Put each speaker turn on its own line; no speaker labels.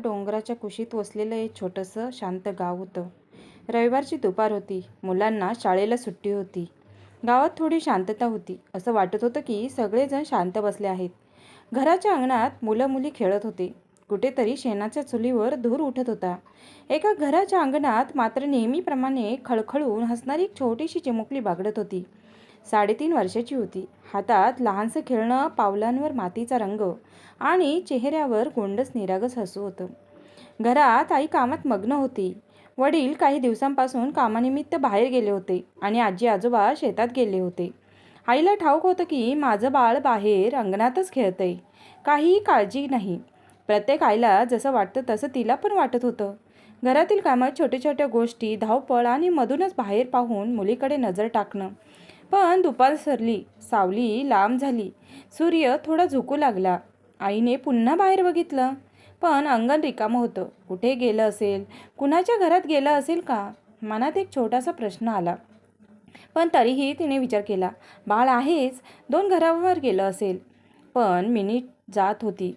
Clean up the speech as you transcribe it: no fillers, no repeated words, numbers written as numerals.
डोंगराच्या कुशीत वसलेलं एक छोटंसं शांत गाव होतं. रविवारची दुपार होती. मुलांना शाळेला सुट्टी होती. गावात थोडी शांतता होती. असं वाटत होतं की सगळेजण शांत बसले आहेत. घराच्या अंगणात मुलं मुली खेळत होते. कुठेतरी शेणाच्या चुलीवर धूर उठत होता. एका घराच्या अंगणात मात्र नेहमीप्रमाणे खळखळून हसणारी एक छोटीशी चिमुकली बागडत होती. 3.5 वर्षाची होती. हातात लहानसं खेळणं, पावलांवर मातीचा रंग आणि चेहऱ्यावर गोंडस निरागस हसू होतं. घरात आई कामात मग्न होती. वडील काही दिवसांपासून कामानिमित्त बाहेर गेले होते आणि आजी आजोबा शेतात गेले होते. आईला ठाऊक होतं की माझं बाळ बाहेर अंगणातच खेळतंय. काहीही काळजी नाही. प्रत्येक आईला जसं वाटतं तसं तिला पण वाटत होतं. घरातील कामात छोट्या छोट्या गोष्टी, धावपळ आणि मधूनच बाहेर पाहून मुलीकडे नजर टाकणं. पण दुपार सरली, सावली लांब झाली, सूर्य थोडा झुकू लागला. आईने पुन्हा बाहेर बघितलं, पण अंगण रिकामं होतं. कुठे गेलं असेल? कुणाच्या घरात गेलं असेल का? मनात एक छोटासा प्रश्न आला. पण तरीही तिने विचार केला, बाळ आहेच, 2 घरावर गेलं असेल. पण मिनिट जात होती.